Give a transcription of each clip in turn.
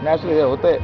Natural होतंय.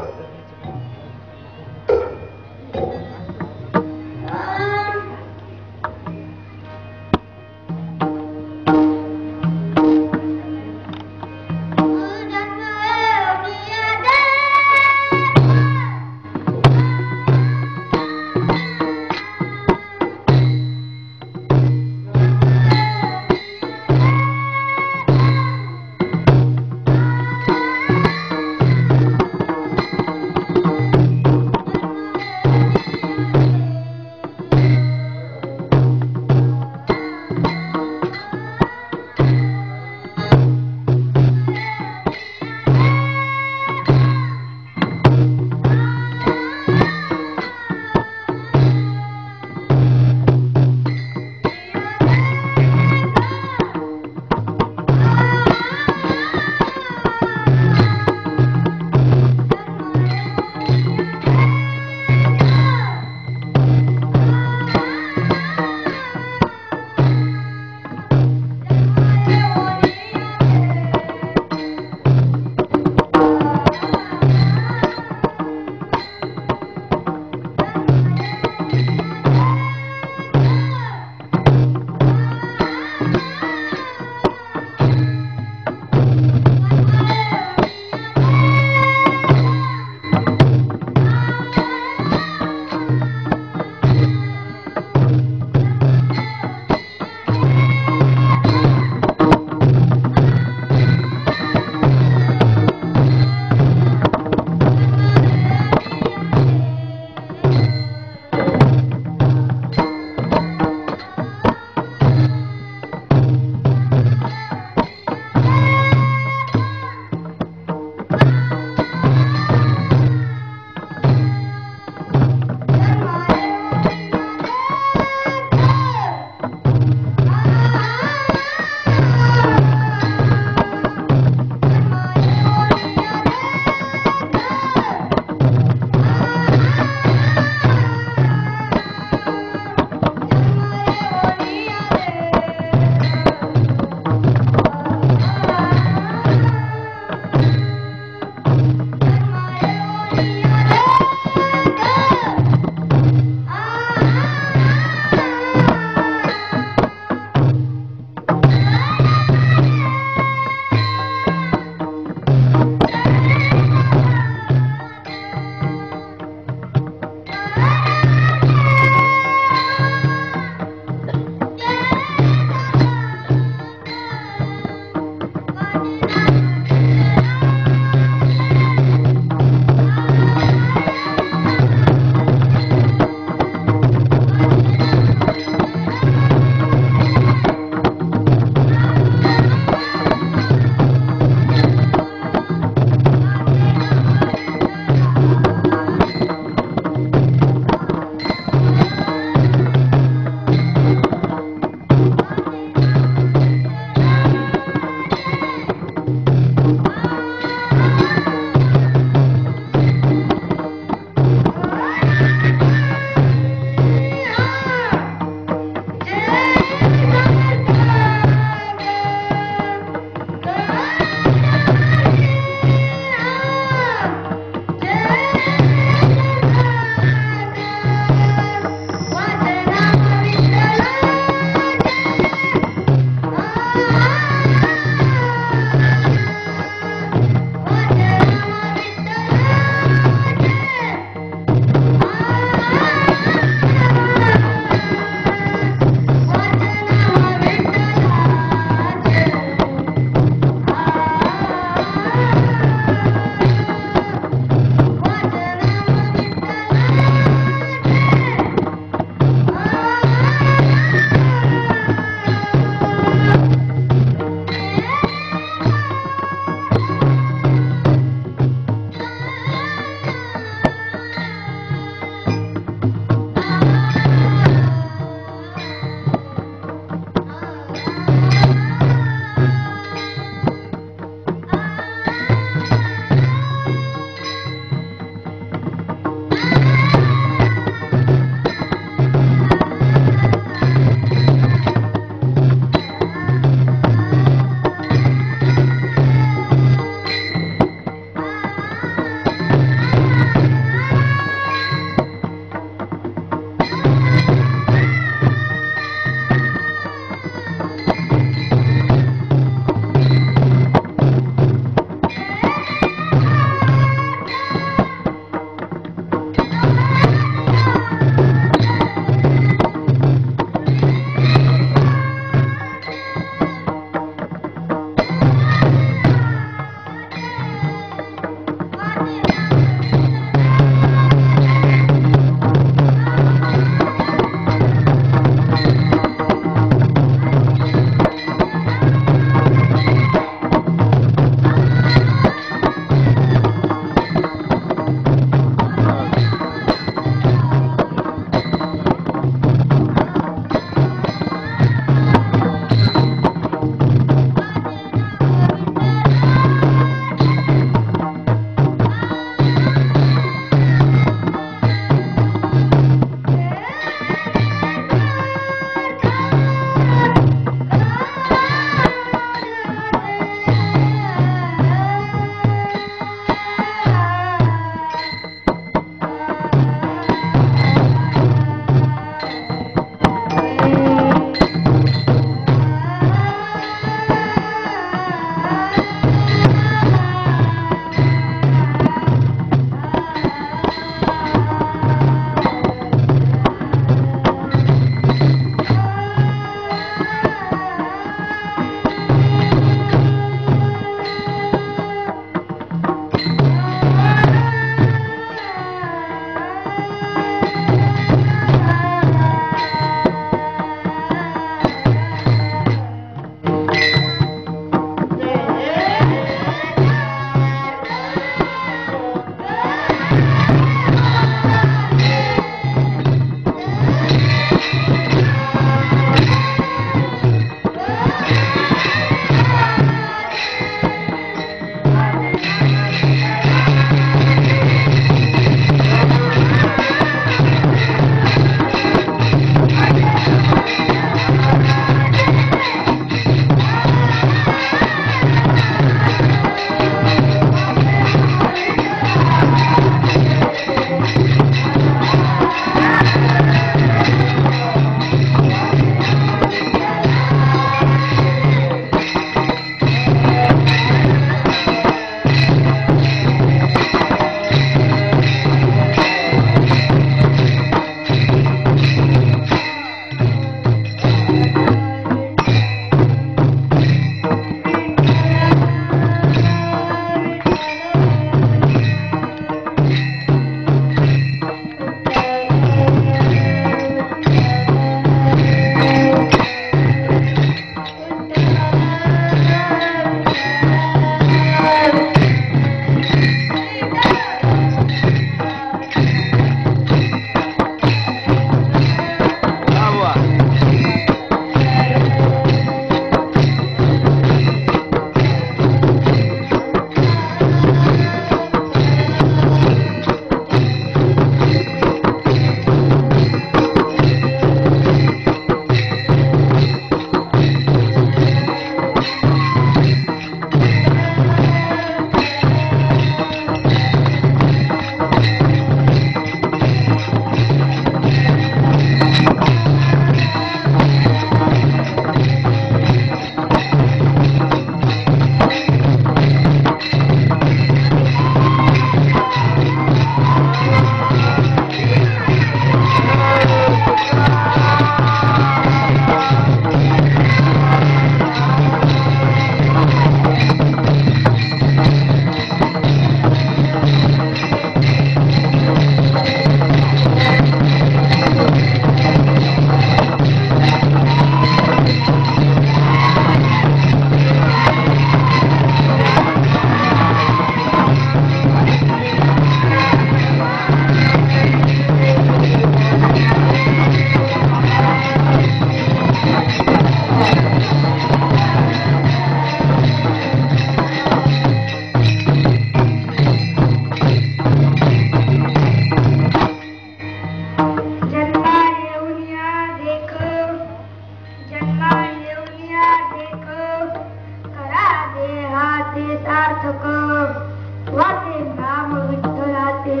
सार्थक वाचे नाम विठ्ठलाचे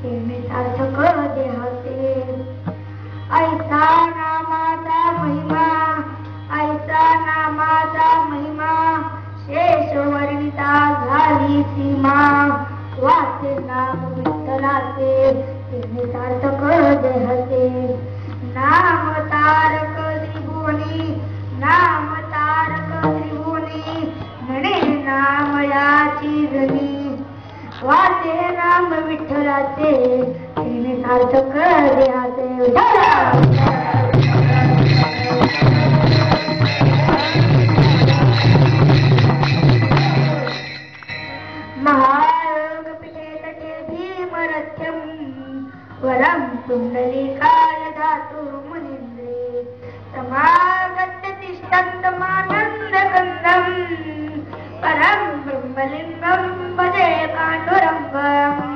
हे सार्थक देहाचे ऐसा नामाचा महिमा ऐसा नामाचा महिमा शेष वर्णिता झाली सीमा वाचे नाम विठ्ठलाचे हे सार्थक देहाचे नाम तारक त्रिभुवनी नाम तारक त्रिभुवनी म्हणे नाम याची जनी वाचे नाम विठ्ठलाचे हे सार्थक देहाचे महायोग पिठे तटे भीमरथ्यम वरं पुंडलिकाय धातु मुनीन्द्रे समागत्य तिष्ठन्तमानन्दगन्धं परं ब्रह्मलिङ्गं भजे पाण्डुरङ्गम्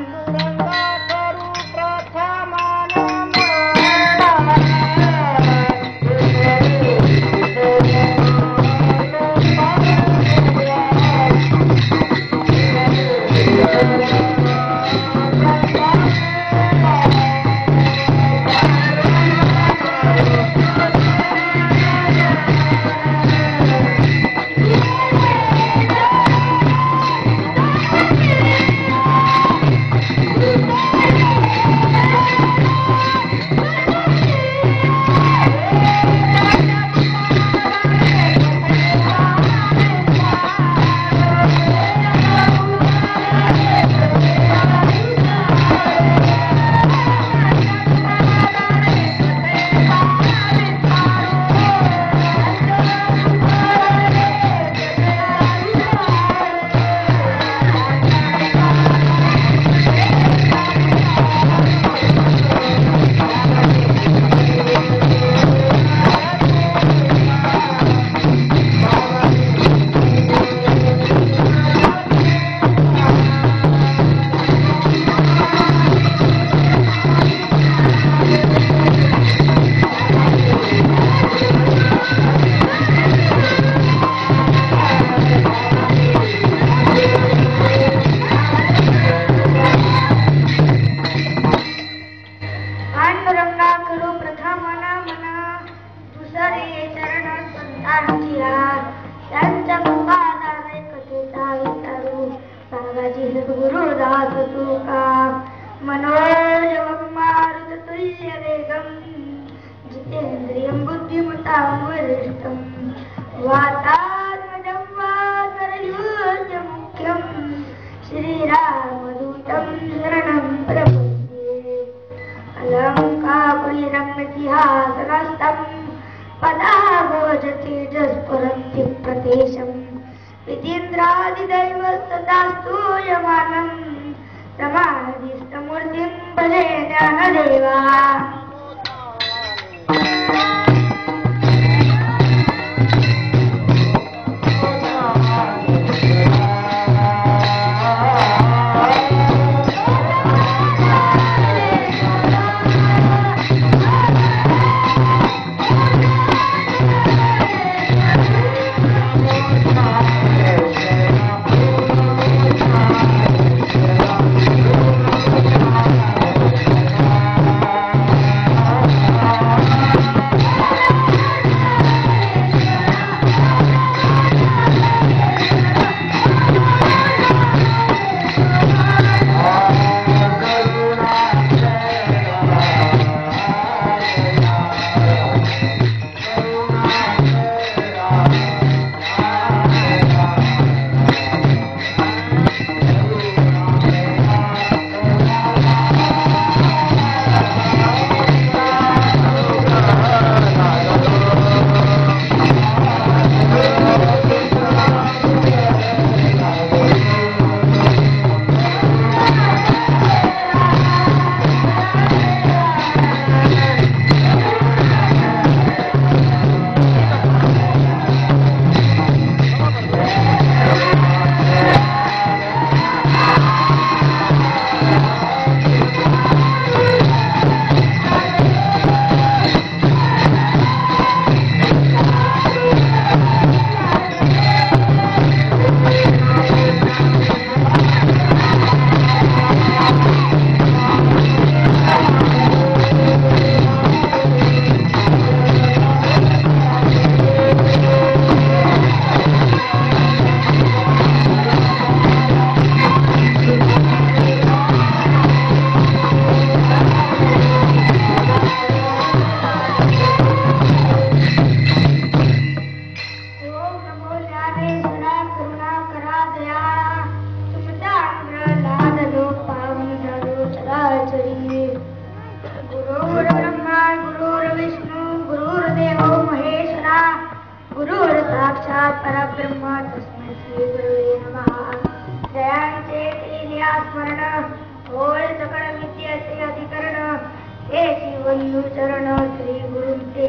बंधू चरण श्री गुरूंचे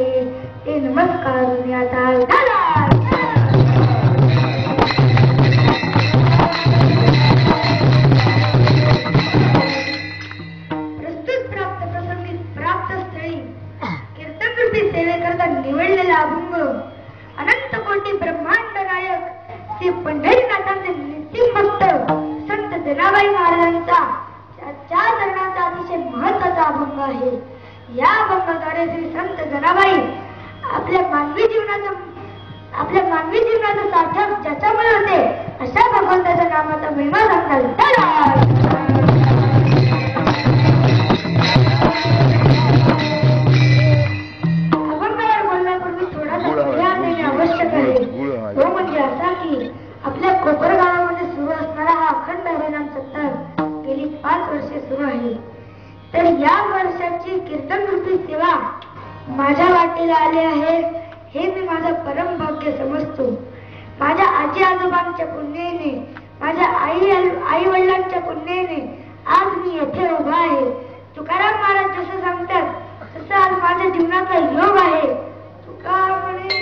ते नमस्कार आता झाला. प्रस्तुत प्राप्त प्रसंगी प्राप्त स्थळी कीर्तनरूपी सेवेकरता निवडलेला अभंग अनंत कोटी ब्रह्मांड नायक श्री पंढरीनाथांचे निस्सिम भक्त संत जनाबाई महाराजांचा त्या चरणाचा अतिशय महत्वाचा अभंग आहे. या अभंगाद्वारे श्री संत जनाबाई आपल्या मानवी जीवनाचं सार्थक ज्याच्यामुळे होते अशा भगवंताच्या नामाचा महिमा सांगतात. अभंगावर बोलण्यापूर्वी थोडासा इतिहास देणे आवश्यक आहे. तो म्हणजे असा की आपल्या कोपर गावामध्ये सुरू असणारा हा अखंड हरिनाम सत्ता गेली 5 वर्षे सुरू आहे. तर या वर्षाची कीर्तन रूपी सेवा माझ्या वाटेला आली आहे हे मी माझं परम भाग्य समजतो. माझ्या आजी आजोबांच्या पुण्याने माझ्या आई वडिलांच्या पुण्याने आज मी येथे उभा आहे. तुकाराम महाराज जसं सांगतात तसं आज माझ्या जीवनाचा योग आहे. तुका म्हणे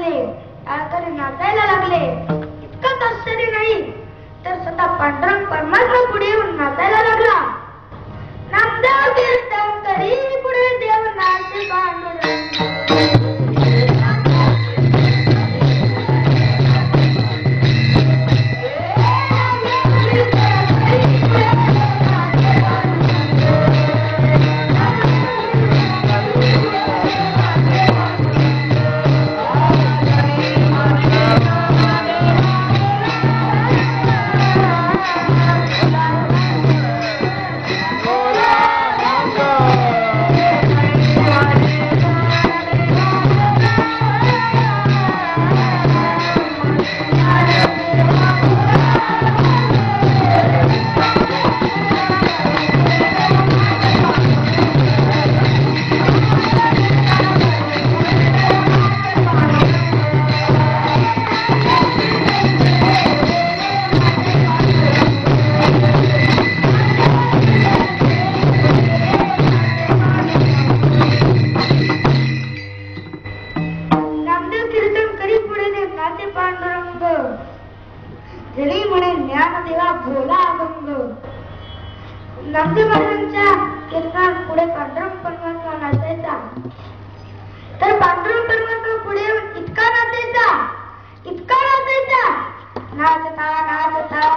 लागले, टाळकरी नाचायला लागले. इतकंच आश्चर्य नाही तर स्वतः पांडुरंग परमात्मा पुढे येऊन नाचायला लागला. नामदेव कीर्तन करी पुढे देव नाचे पांडुरंग. नामदेव महाराजांच्या कीर्तनात पुढे पांडुरंग परमात्मा नाचायचा. तर पांडुरंग परमात्मा पुढे इतका नाचायचा, इतका नाचायचा, नाचता नाचता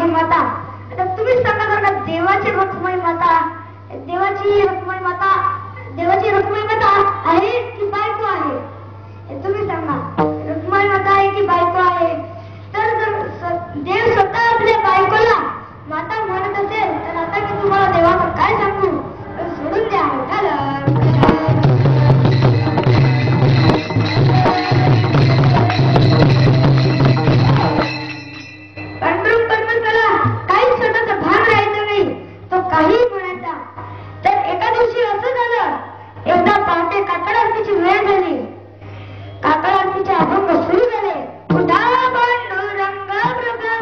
रुक्माई माता. आता तुम्हीच सांगा बरं का, देवाची रुक्माई माता, देवाची रुक्माई माता, देवाची रुक्माई माता आहे की बायको आहे? हे तुम्ही सांगा. रुक्माई माता आहे की बायको आहे? तर जर देव स्वतः आपल्या बायकोला माता म्हणत असेल तर आता मी तुम्हाला देवाचं काय सांगू? सोडून द्या. पांडुरंग परमेश्वराला काहीच स्वतःचं भान राहायचं नाही, तो काही म्हणायचा. तर एका दिवशी असं झालं, एकदा पहाटे काकड आरतीची वेळ झाली. काकड आरतीचे अभंग सुरू झाले. उठा पांडुरंग प्रभा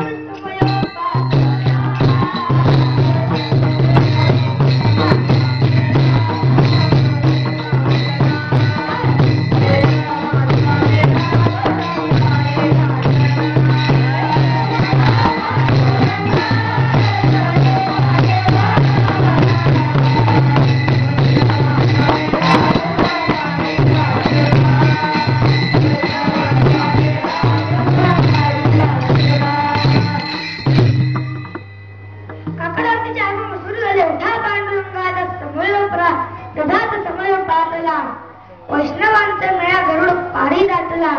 वैष्णवांचा मेळा गरुड पारी दाटला.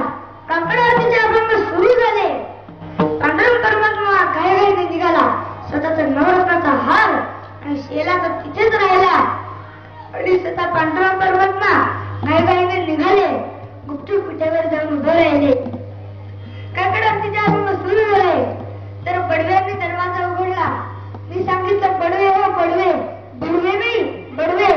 काकड आरतीचे अभंग सुरू झाले. पांडुरंग परमात्मा घाईघाईने निघाला. स्वतःचा नवरत्नाचा हार आणि शेलाचा तिथेच राहिला. आणि स्वतः पांडुरंग परमात्मा घाईघाईने निघाले. गुपचूप पिठेवर जाऊन उभे राहिले. काकड आरतीचे अभंग सुरू झाले तर बडव्यांनी दरवाजा उघडला. मी सांगितलं, बडवे हो बडवे, बडवे नाही बडवे.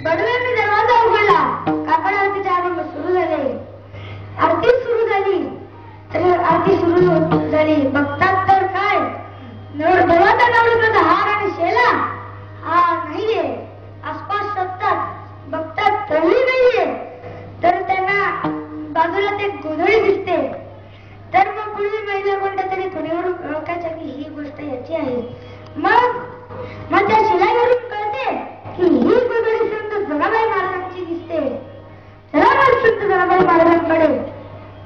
बडव्यांनी दरवाजा उघडला. काकड आरतीचे अभंग सुरू झाले. आरती सुरू झाली तर आरती सुरू झाली. बघतात तर काय, देवाचा नवरत्नाचा हार आणि शेला हा नाहीये. आसपास शोधतात, बघतात तरी नाहीये. तर त्यांना बाजूला ते गोधडी दिसते. तर मग कुणी महिला कोणत्या तरी थोडीवरून ओळखायच्या की ही गोष्ट याची आहे. मग त्या शिलाईवरून कळते की ही गोधडी संत जनाबाई महाराजांची दिसते. चला मग संत जनाबाई महाराजांकडे.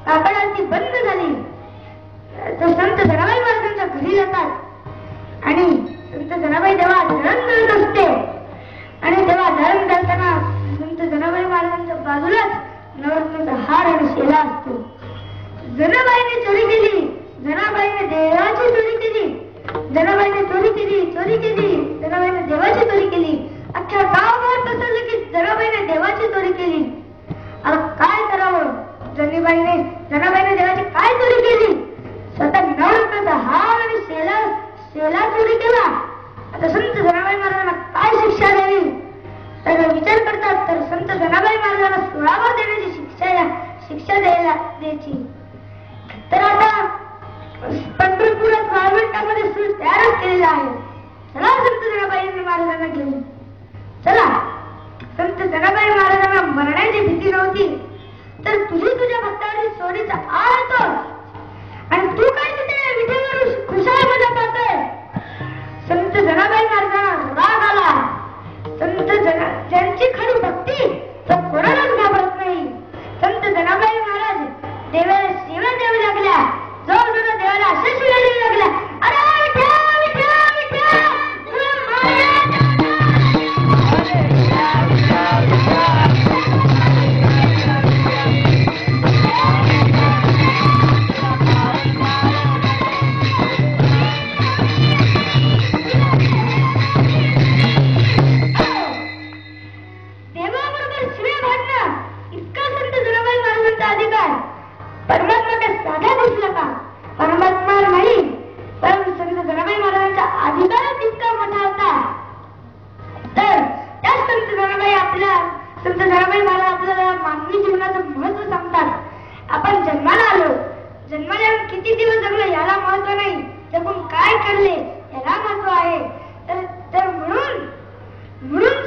काकड आरती बंद झाली तर संत जनाबाई महाराजांच्या घरी जातात आणि संत जनाबाई देवा धरण करत असते. आणि तेव्हा धरण करताना संत जनाबाई महाराजांच्या बाजूलाच नवरत्नाचा हार आणि शेला असतो. जनाबाईने चोरी केली, जनाबाईने देवाची चोरी केली, जनाबाईने चोरी केली, चोरी केली, जनाबाईने देवाची चोरी केली. अख्ख्या गावभर पसरलं की जनाबाईने देवाची चोरी केली. अरे काय करावं? जनाबाईने देवाची काय चोरी केली? स्वतः नवरत्नाचा हार आणि शेला चोरी केला. आता संत जनाबाई महाराजांना काय शिक्षा द्यावी? तर विचार करतात. तर संत जनाबाई महाराजांना सुळावर देण्याची शिक्षा द्यायची. तर आता पंढरपुरात वाळवंटामध्ये सूळ तयारच केलेला आहे. चला संत जनाबाई महाराजांना घेऊन चला. संत जनाबाई महाराजांना मरण्याची भीती नव्हती. तर तुझ्या भक्तावरील चोरीचा आळ येतो आणि तू काय तिथे विठेवर खुशाल मजा पाहतोय. संत जनाबाई महाराजांना राग आला. ज्यांची खरी भक्ती तर कोणालाच घाबरत नाही. संत जनाबाई महाराज देवाला शिव्या द्यावी लागल्या. जवळ देवाला अशा शिव्या द्यावी लागल्या. अरे परमात्मा काय साधा दिसला का? परमात्मा नाही, पण संत जनाबाई महाराजांचा अधिकारच इतका मोठा होता. तर त्या संत जनाबाई महाराज आपल्याला मानवी जीवनाचं महत्व सांगतात. आपण जन्माला आलो, जन्माला किती दिवस जगलो याला महत्व नाही, जगून काय करले याला महत्व आहे. तर म्हणून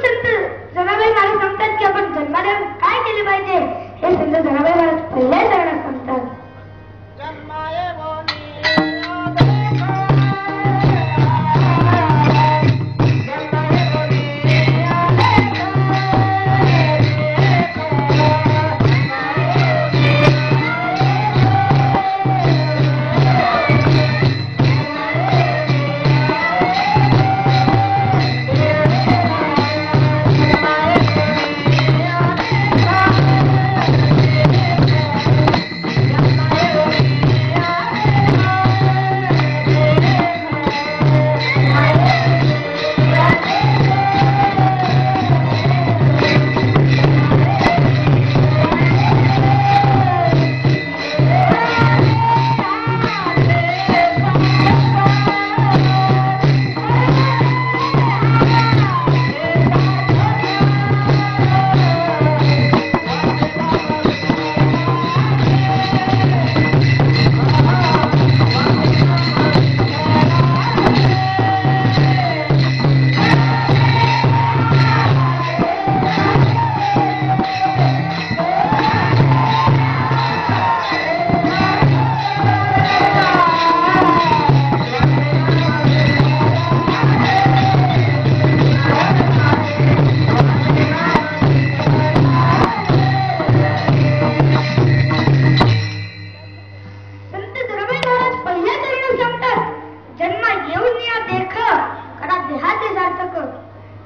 संत जनाबाई महाराज सांगतात की आपण जन्माला काय केले पाहिजे हे संत जनाबाई महाराज पहिल्या चरणात सांगतात.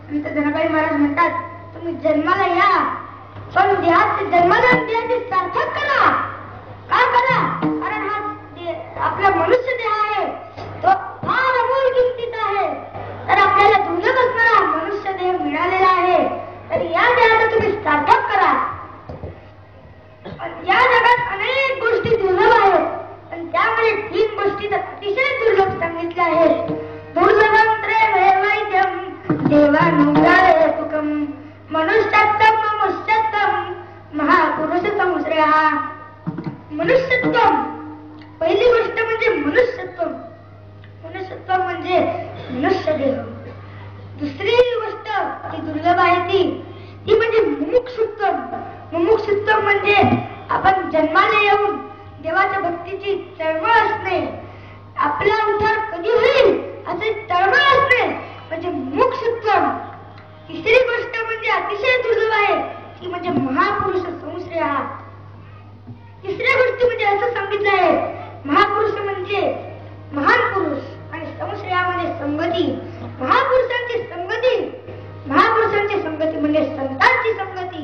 आणि तर धनाबाई महाराज म्हणतात तुम्ही जन्माला या पण देहाचे जन्मदान देहाचे सार्थक करा. का करा? कारण हा आपला मनुष्य देह आहे तो फार अमोल किमतीचा आहे. तर आपल्याला दुर्लभ असणारा मनुष्य देह मिळालेला आहे. तर या देहाचं तुम्ही सार्थक करा. या जगात अनेक गोष्टी दुर्लभ आहेत पण त्यामुळे 3 गोष्टी अतिशय दुर्लभ सांगितल्या आहेत. दुर्लभम त्रयवैद्यम देवानुग्रहे सुखम मनुष्यत्वम ममुष्यत्वम महापुरुषत्वम श्रेयः. मनुष्यत्वम पहिली गोष्ट म्हणजे मनुष्यत्व. मनुष्यत्व म्हणजे मनुष्य देह. दुसरी गोष्ट जी दुर्लभ आहे ती म्हणजे मुमुक्षुत्व. मुमुक्षुत्व म्हणजे आपण जन्माला येऊन देवाच्या भक्तीची तळमळ असणे. आपला उद्धार कधी होईल असे तळमळ असणे म्हणजे मुमुक्षुत्व. तिसरी गोष्ट म्हणजे अतिशय दुर्लभ आहे ती म्हणजे महापुरुष संश्रय. तिसऱ्या गोष्टी म्हणजे असं सांगितलं आहे महापुरुष म्हणजे महान पुरुष आणि संश्रयामध्ये संगती. महापुरुषांची संगती म्हणजे संतांची संगती.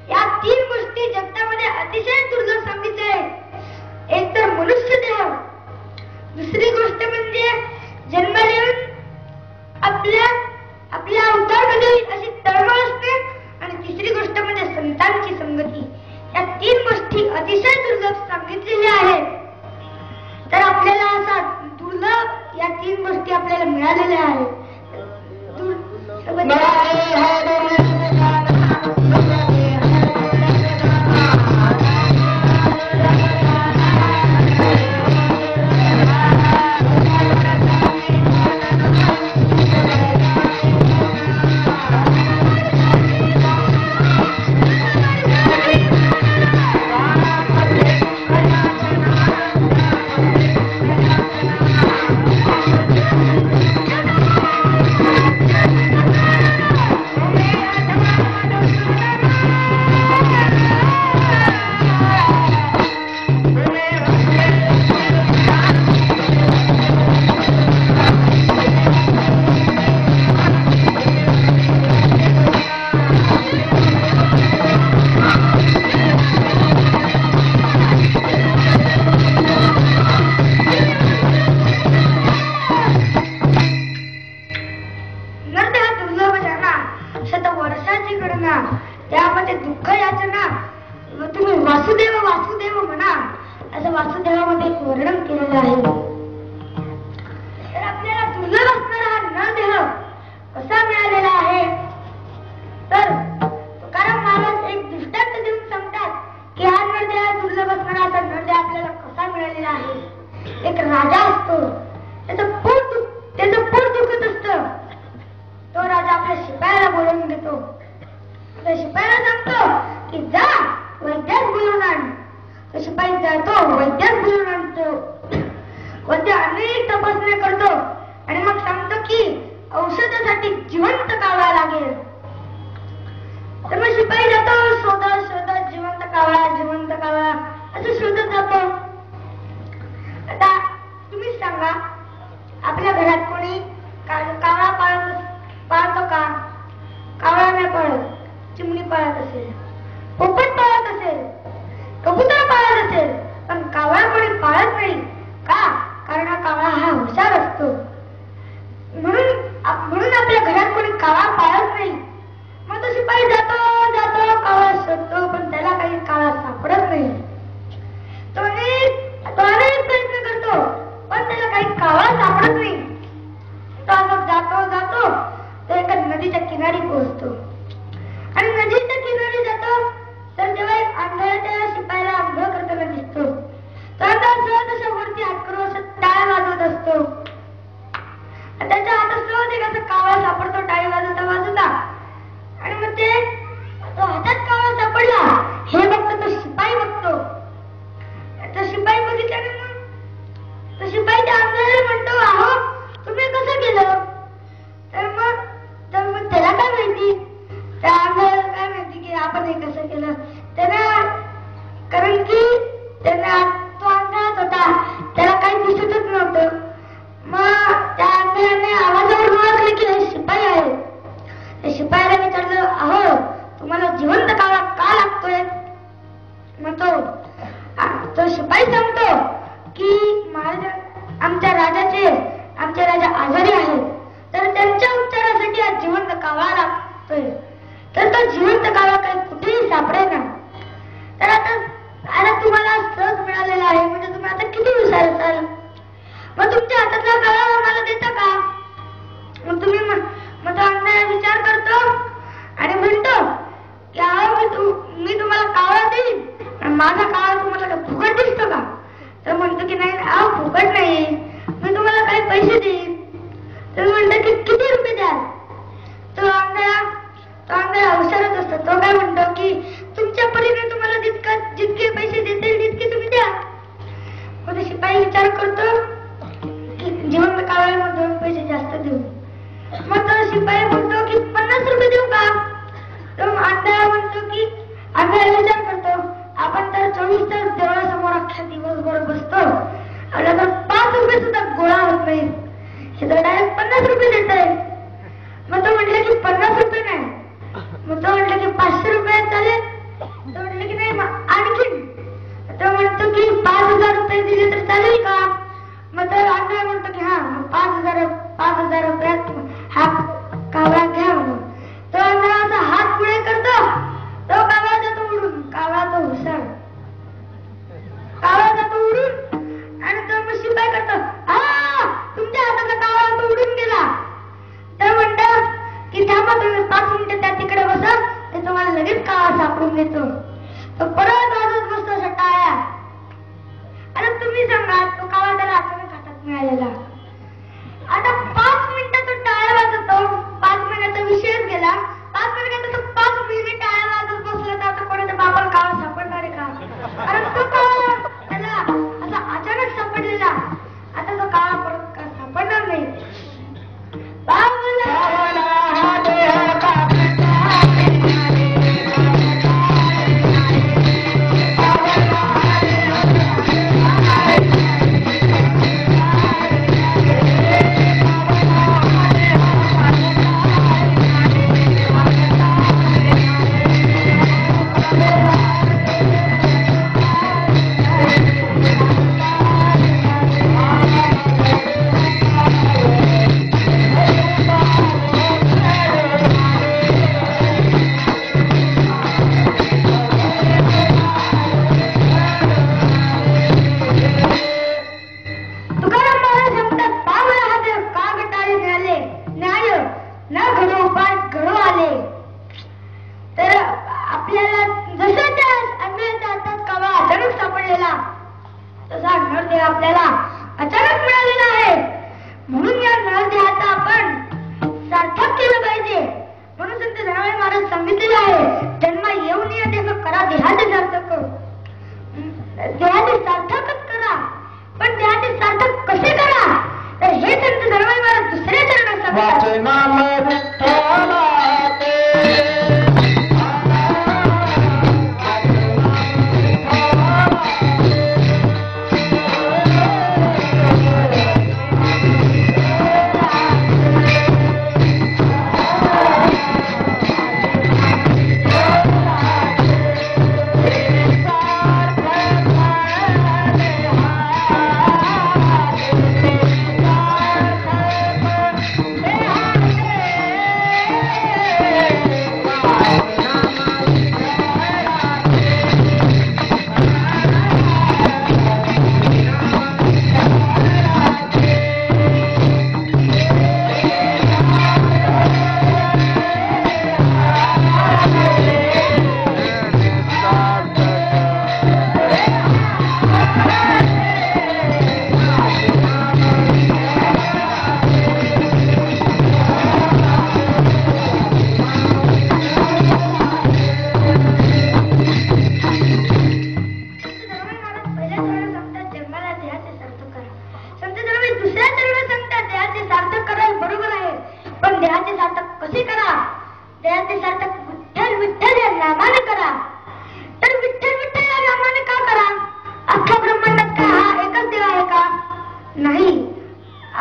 या 3 गोष्टी जगतामध्ये अतिशय दुर्लभ सांगितल्या आहेत. एक तर मनुष्य देह, दुसरी गोष्ट म्हणजे जन्माला येऊन आपल्या उद्धार कधी होईल अशी तळमळ असते आणि तिसरी गोष्ट म्हणजे संतांची संगती. या 3 गोष्टी अतिशय दुर्लभ सांगितलेल्या आहेत. तर आपल्याला असा दुर्लभ या 3 गोष्टी आपल्याला मिळालेल्या आहेत. त्यामध्ये दुःख याचना तुम्ही वासुदेव वासुदेव म्हणा असं वासुदेवामध्ये एक वर्णन केलेलं आहे. तर आपल्याला दुर्लभ असणारा हा नरदेह कसा मिळालेला आहे तर तुकाराम महाराज एक दृष्टांत देऊन सांगतात की हा नरदेह दुर्लभ असणारा असा नरदेह आपल्याला कसा मिळालेला आहे. एक राजा असतो, त्याचं पोट दुखत असतं. तो राजा आपल्या शिपायाला बोलवून घेतो. शिपायाला सांगतो की जा वैद्यास बोलवून आण. तो शिपाई जातो, वैद्यास बोलवून आणतो. वैद्य अनेक तपासण्या करतो आणि मग सांगतो की औषधासाठी जिवंत कावळा लागेल. तर मग शिपाई जातो शोधत जिवंत कावळा असं शोधत जातो. आता तुम्हीच सांगा आपल्या घरात कोणी कावळा पाळतो का? कावळा नाही पाळत. चिमणी पाळत असेल, पोपट पाळत असेल, कबूतर पाळत असेल, पण कावळा कोणी पाळत नाही. का? कारण हा कावळा हा हुशार असतो. म्हणून आपल्या घरात कोणी कावळा पाळत नाही. मग तो शिपाई जातो कावळा शोधतो पण त्याला काही कावळा सापडत नाही. तो अनेक प्रयत्न करतो पण त्याला काही कावळा सापडत नाही. तो असं जातो तो एका नदीच्या किनारी पोहोचतो आणि नदीच्या किनारी जातो तर तेव्हा एक आंधळा त्या शिपायाला आंधळ करताना दिसतो. तर तो वरती हात करून असं टाळ वाजवत असतो. त्याच्या हातात सहज एक असं कावळा सापडतो टाळी वाजवता शिपायाला विचारलं, अहो तुम्हाला जिवंत कावळा का लागतोय? मग तो शिपाई सांगतो की महाराज आमचे राजा आजारी आहेत, तर त्यांच्या उपचारासाठी आज जिवंत कावळा लागतोय. तर तो जिवंत कावळा काही कुठेही सापडेना. तर आता तुम्हाला सहज मिळालेला आहे, म्हणजे तुम्ही आता किती विचारताल? मग तुमच्या हातातला कावळा मला देता का? मग तो अन्याय विचार करतो आणि म्हणतो की अहो मी तुम्हाला कावळा देईन, माझा कावळा तुम्हाला फुकट दिसतो का? तर म्हणतो की नाही अहो फुकट नाही, मी तुम्हाला काही पैसे देईन. तर म्हणतो की किती रुपये द्याल? तो आंधळा हुशारच असतो. तो काय म्हणतो की तुमच्या परीने तुम्हाला जितके पैसे देता येईल तितके तुम्ही द्या. मग तो शिपाई विचार करतो की जिवंत कावळ्याला 2 पैसे जास्त देऊ. मग तो शिपाई म्हणतो की 50 रुपये देऊ का? तो आंधळा म्हणतो की आंधळा विचार करतो, आपण तर 24 तास देवळासमोर अख्ख्या दिवसभर बसतो, आणि तर 5 रुपये सुद्धा गोळा होत नाही, हे तर डायरेक्ट 50 रुपये देत आहे. मग तो म्हटलं की 50 रुपये नाही. मग तो म्हटलं की 500 रुपये चालेल. तो म्हटलं की नाही आणखीन. तो म्हणतो की 5000 रुपये दिले तर चालेल का? मग तो आंधळा म्हणतो की हा 5000 रुपयात हा कावळा घ्या म्हणून. तो आंधळा हात पुढे करतो, तो कावळा जातो उडून. कावळा तो हुशार, कावळा जातो उडून आणि तो मग शिपाई करतो, तुमच्या हाताचा कावळा तो उडून गेला. तर म्हणतात की थांबा तुम्ही 5 मिनिटं त्या तिकडे बसा, ते तुम्हाला लगेच कावळा सापडून देतो. तो परत वाजत बसतो अशा टाळ्या. आता तुम्ही सांगा तो कावळा त्याला अचानक हातात मिळालेला. आता 5 मिनिटं तो टाळ्या वाजवतो, 5 मिनिटाचा विषयच गेला. 5 मिनिटात तो 5 मिनिट टाळ्या वाजवत बसला तर आता कोणाच्या बाबाला कावळा सापडणार आहे का? अरे तो कावळा त्याला असा अचानक सापडलेला. आता तो कावळा परत का सापडणार नाही. आपल्याला अचानक मिळालेला आहे. म्हणून या नळदेहाचा आपण सार्थक केलं पाहिजे. म्हणून संत जनाबाई महाराज सांगितलेलं आहे, जन्म येऊन या देह करा देहाचे सार्थक. देहाचे सार्थकच करा, पण देहाचे सार्थक कसे करा? तर हे संत जनाबाई महाराज दुसऱ्या चरणात सांगतात.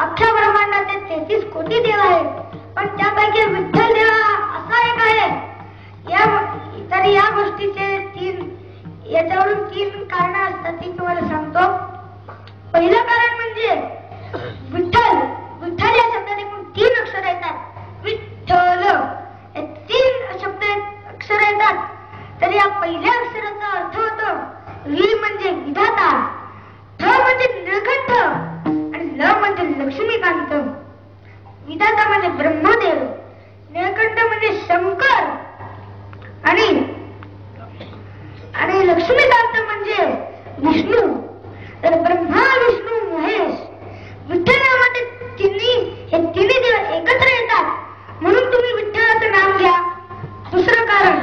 अख्ख्या ब्रह्मांडात 33 कोटी देव आहेत, पण त्यापैकी विठ्ठल देव पहिल्या अक्षराचा अर्थ होतो वी म्हणजे विधाता, ठ म्हणजे निळकंठ आणि ल म्हणजे लक्ष्मीकांत. विधाता म्हणजे ब्रह्मदेव, निळकंठ म्हणजे शंकर आणि लक्ष्मीकांत म्हणजे विष्णू. तर ब्रह्मा विष्णू महेश विठ्ठल नामाचे तिन्ही देव एकत्र येतात म्हणून तुम्ही विठ्ठलाचं नाव घ्या. दुसरं कारण,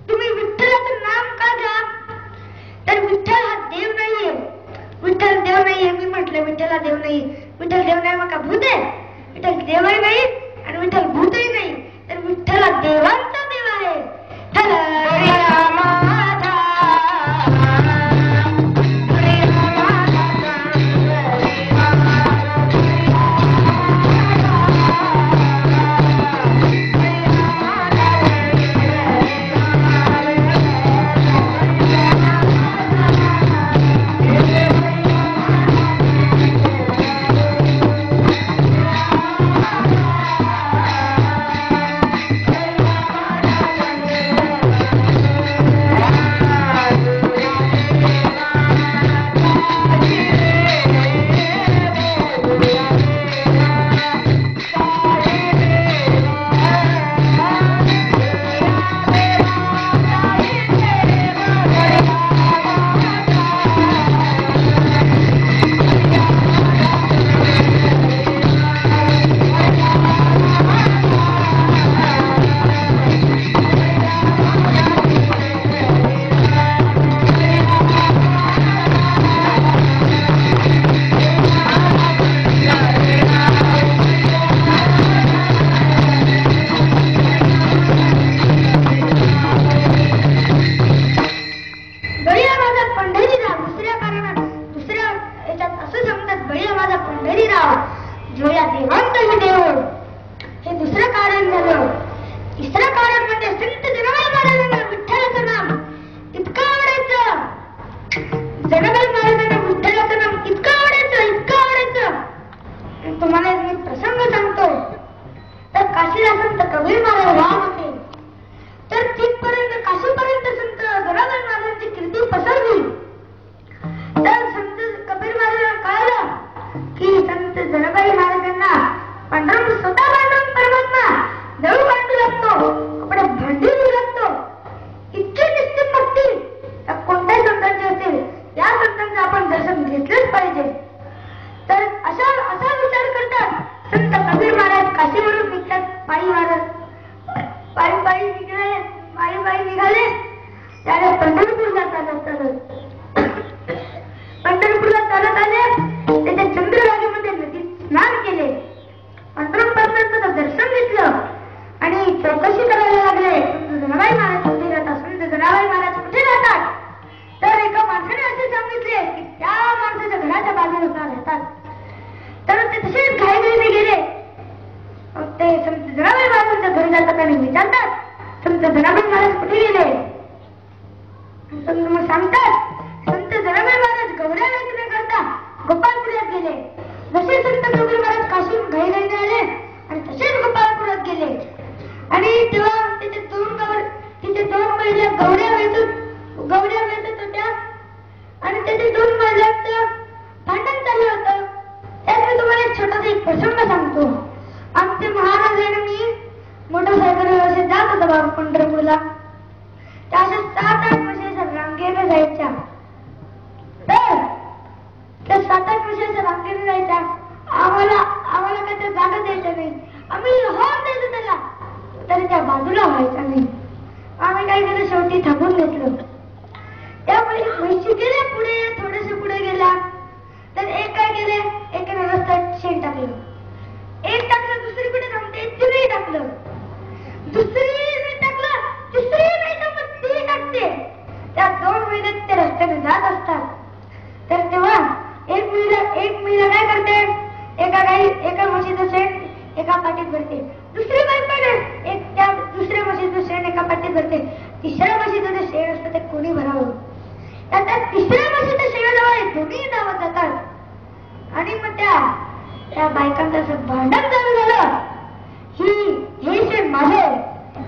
तुम्ही विठ्ठलाचं नाम का घ्या? तर विठ्ठल हा देव नाहीये. विठ्ठल देव नाहीये. मी म्हटलं विठ्ठल हा देव नाही. विठ्ठल देव नाही मग का भूत आहे? विठ्ठल देवही नाही आणि विठ्ठल भूतही नाही. तर विठ्ठल हा देवांचा देव आहे.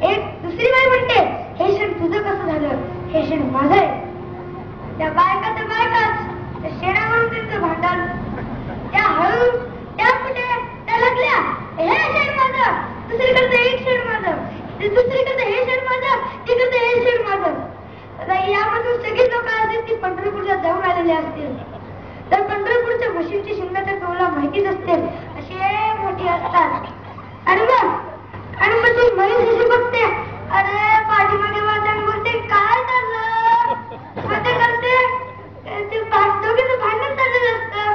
एक दुसरी बाई म्हणते हे क्षण तुझं कसं झालं? दुसरी करते हे शेड माझं, ती करते हे शेड माझं. आता यामधून सगळी लोक असतील ती पंढरपूरला जाऊन आलेली असतील. तर पंढरपूरच्या म्हशींची शिंग तर तुला माहितीच असते, अशी मोठी असतात. आणि मग ती म्हैस अशी बघते, अरे पाठीमागे वाजून बोलते काय चाललं, मग ते करते ते दोघीचं भांडण चाललेलं असतं.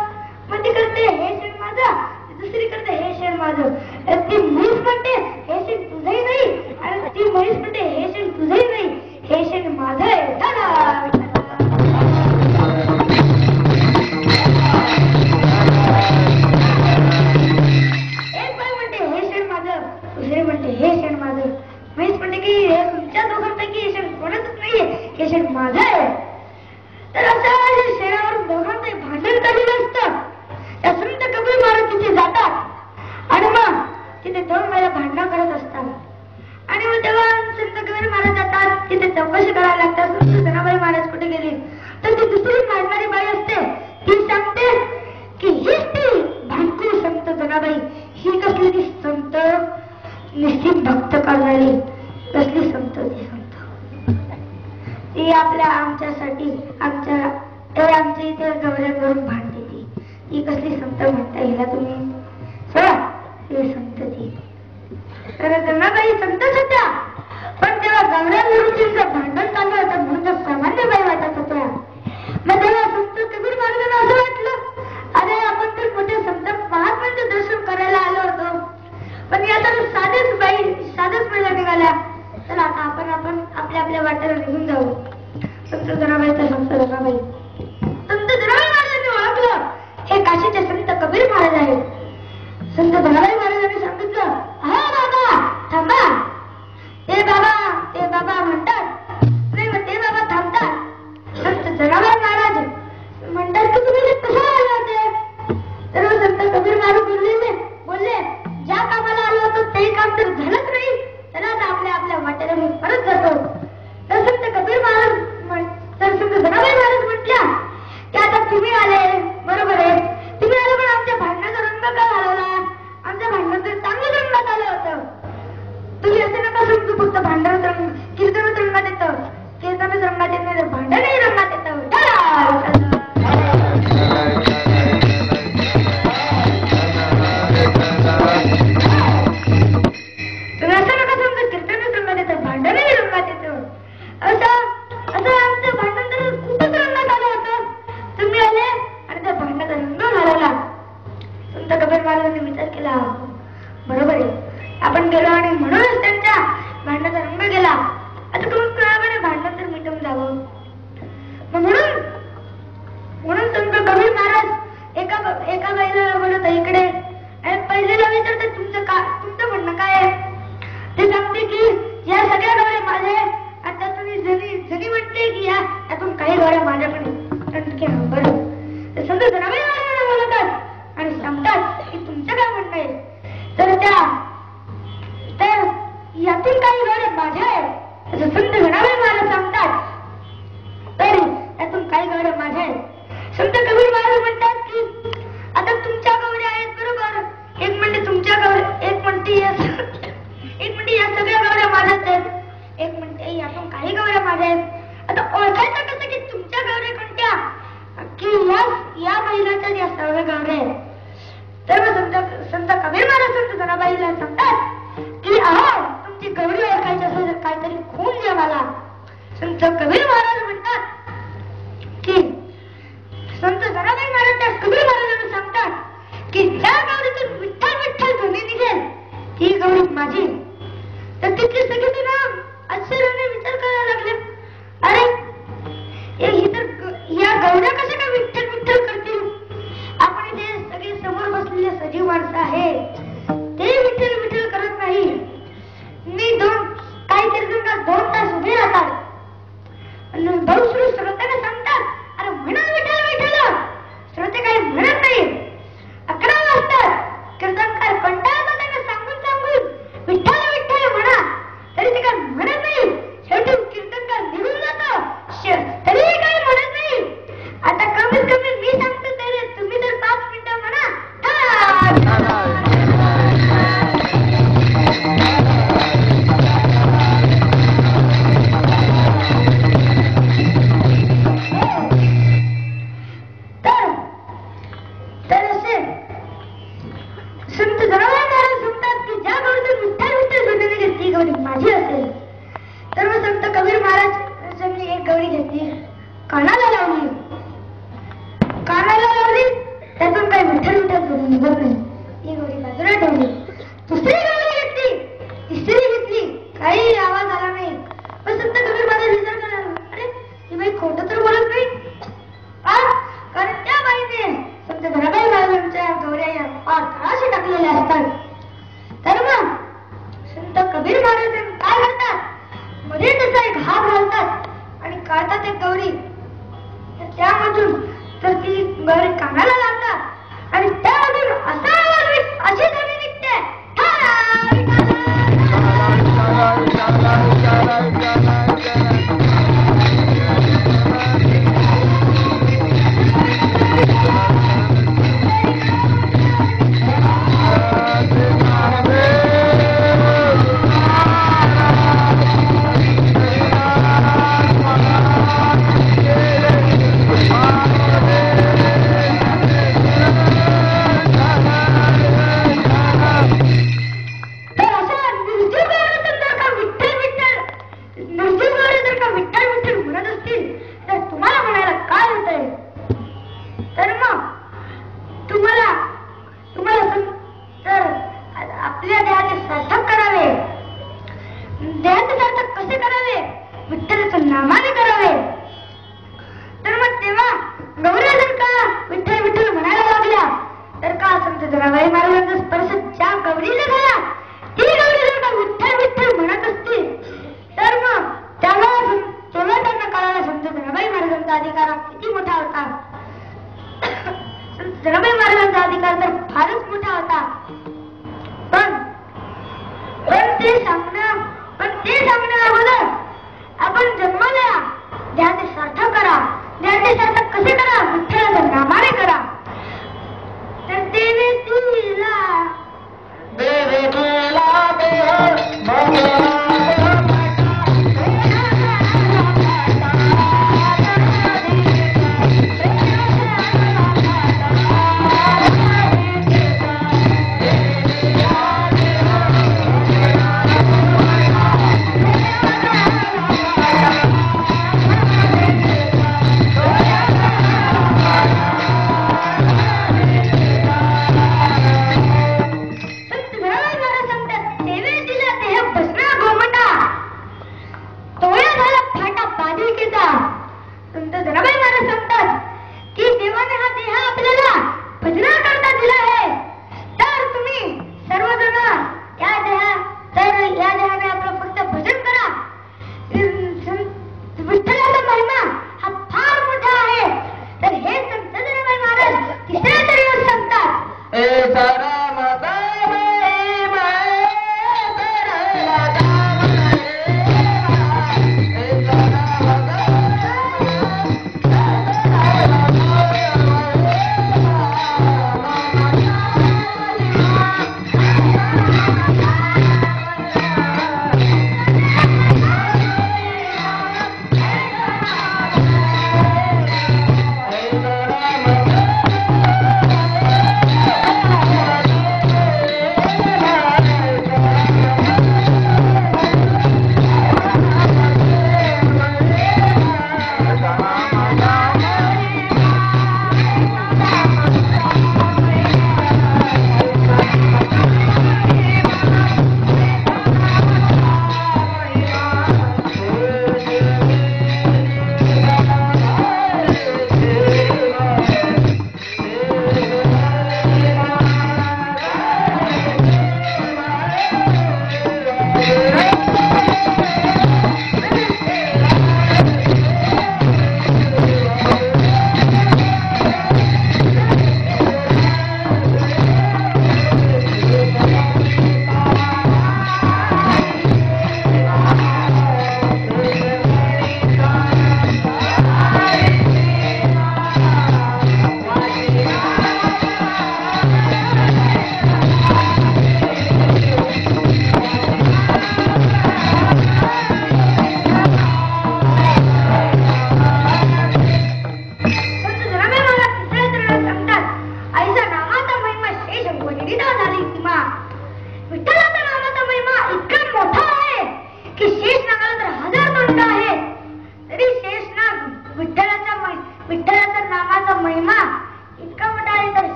मग ती करते हे शेण माझं, दुसरी करते हे शेण माझं. ती म्हैस म्हणते हे शेण तुझंही नाही, आणि ती म्हैस म्हणते हे शेण तुझंही नाही, हे शेण माझं आहे. हे शेण माझं. म्हैस म्हणते की तुमच्या दोघांपैकी हे शेण कोणाचंच नाहीये, हे शेण माझं आहे. तर असं शेणावर दोघांचं भांडण चाललेलं असतं. त्या संत कबीर महाराज तिथे जातात आणि मग तिथे 2 वेळा भांडणं करत असतात. आणि मग तेव्हा संत कबीर महाराज जातात, तिथे चौकशी करायला लागतात. संत जनाबाई महाराज कुठे गेली, तर ती दुसरी भांडणारी बाई असते, ती सांगते की हीच ती भांडू संत जनाबाई, ही कसली ती संत निश्चित भक्त करणारी, कसली संत ती संत, ती आमच्यासाठी आमच्या इथे गवऱ्या करून भांडते, ती कसली संत म्हणता हिला तुम्ही, चला ही संत ती. तर जनाबाई संतच होत्या, पण तेव्हा गवऱ्यांवरून तिचं भांडण चालू होतं म्हणून सामान्य बाई वाटत होत्या. मग तेव्हा संत कबीर महाराजांना असं वाटलं, अरे आपण तर मोठे संत महात्म्यांचे दर्शन करायला आलो होतो, पण या तर साधेच महिला निघाल्या. तर आता आपण आपल्या वाटेला निघून जाऊ. संत जनाबाईचा संत जनाबाई महाराजांनी ओळखलं हे काशीचे संत कबीर महाराज आहेत. संत जनाबाई महाराजांनी सांगितलं, हा बाबा थांबा. ते बाबा म्हणतात नाही, मग ते बाबा थांबतात. संत जनाबाई महाराज म्हणतात की तुम्ही कशा आले होते. तर संत कबीर महाराज बोलले ज्या कामाला आलो होतो ते काम तर झालंच नाही, तर आता आपल्या वाटेला मी परत जातो. तर संत कबीर महाराज संत जनाबाई महाराज म्हटल्या की आता तुम्ही आले बरोबर आहे, तुम्ही आले, पण आमच्या भांडणाचा रंग का घालवला, आमच्या भांडण तर चांगलं रंगात आलं होतं. तुम्ही असं नका समजू फक्त भांडणच रंग, कीर्तनच रंगात येतं, कीर्तनच रंगात येत नाही तर भांडणही रंगात येतं. बरोबर आहे, आपण गेलो आणि म्हणूनच त्यांच्या भांडणाचा रंग गेला. आता तुम्ही कळावे भांडण तर मिटून जावं. म्हणून संत कबीर महाराज एका बाईला बोलत इकडे, आणि पहिलेला विचारते तुमचं म्हणणं काय आहे. ते सांगते की या सगळ्या गवऱ्या माझ्या, आता तुम्ही जणी म्हणते की यातून काही गवऱ्या माझ्याकडे. बरं, संत जनाबाई महाराजांना बोलतात आणि सांगतात की तुमचं काय म्हणणं आहे. तर यातून काही गवऱ्या माझ्या आहेत, असं संत जनाबाई महाराज सांगतात. तर यातून काही गवऱ्या माझ्या आहेत. संत कबीर महाराज म्हणतात की आता तुमच्या गवऱ्या आहेत बरोबर, एक म्हणते तुमच्या गवऱ्या, एक म्हणते या सगळ्या गवऱ्या माझ्याच आहेत, एक म्हणते यातून काही गवऱ्या माझ्या आहेत. आता ओळखायचं कसं की तुमच्या गवऱ्या कोणत्या, की या महिलाच्या या सर्व गवऱ्या आहेत. तर संत कबीर महाराज संत जनाबाईला सांगतात की अहो तुमची गवरी ओळखायची असेल तर काहीतरी खून द्या मला. संत कबीर महाराज म्हणतात की संत जनाबाई महाराज त्या कबीर महाराजांना सांगतात की ज्या गौरीतून विठ्ठल विठ्ठल ध्वनी निघेल ही गौरी माझी. तर तिथले सगळे ते नाम आश्चर्याने विचार करायला लागले, अरे ही तर या गौऱ्या कशा काय विठ्ठल विठ्ठल करतील. आपण इथे सगळे समोर बसलेले सजीव माणसं आहे ते विठ्ठल विठ्ठल करत नाही. मी काही कीर्तनकार 2 तास उभे राहतात, बहुश्रुत श्रोत्याने सांगतात अरे म्हणा विठ्ठल विठ्ठल, श्रोते काही म्हणत नाही. 11 वाजतात, कीर्तनकार कंटाळतात त्यांना सांगून विठ्ठल विठ्ठल म्हणा, तरी ते काय म्हणत नाही. शेवटी कीर्तनकार निघून जातो, तरीही काही म्हणत नाही. आता कमीत कमी मी सांगतो तरी तुम्ही तर 5 मिनिटं म्हणा. संत कबीर महाराजांनी एक गौरी घेतली, कानाला लावली, त्यातून काही विठ्ठल विठ्ठल निघत नाही. ही गौरी बाजूला ठेवली. दुसरी गौरी घेतली, तिसरी घेतली, काही आवाज आला नाही. पण संत कबीर महाराज विचार करायला, अरे ही बाई खोटं तर बोलत नाही. कारण त्या बाईने संत धनाबाई महाराजांच्या गौऱ्या या फार तळाशी टाकलेल्या असतात. तर मग संत कबीर महाराज काय करतात, मध्ये त्याचा एक हात घालतात आणि काढतात एक गौरी. त्यामधून तर ती गौरी कानाला लावतात आणि त्यामधून असा आवाज अशी ध्वनी निघते,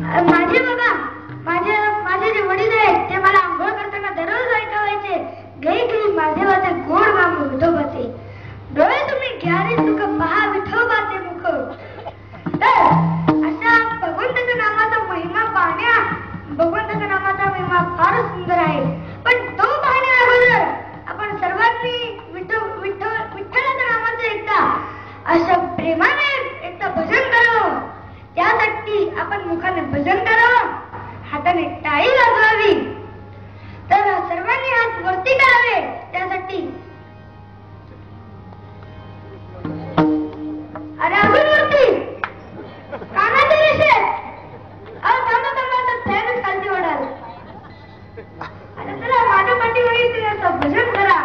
माझे बघा, माझे जे वडील आहेत ते मला आंघोळ करताना दररोज ऐकवायचे, गई गई माझेवाचे गोड नाम विठोबाचे, डोळे तुम्ही घ्यारे सुख पहा विठोबाचे मुख. तर अशा भगवंताच्या नामाचा महिमा भगवंताच्या नामाचा महिमा फार सुंदर आहे. पण तो पाहण्या अगोदर आपण सर्वांनी विठ्ठलाच्या नामाचं एकदा अशा प्रेमाने एकदा भजन करावं. त्यासाठी आपण मुखाने भजन करावं, हाताने टाळी वाजवावी. तर सर्वांनी हात वरती करावे. त्यासाठी अरे अजून वरती कानाच्या रेषेत थांबा फॅनच खालती ओढाल. अरे चला माझ्या पाठीमागे असं भजन करा.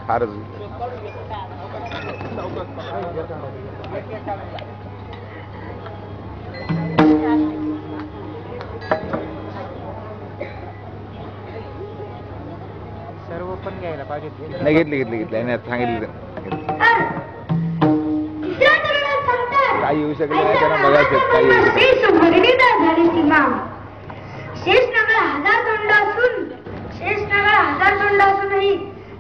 हार सर्व पण घ्यायला पाहिजे. नाही घेतली नाही सांगितलं काय येऊ शकले नाही त्यांना बघायचं काय येऊ हजार तोंड असूनही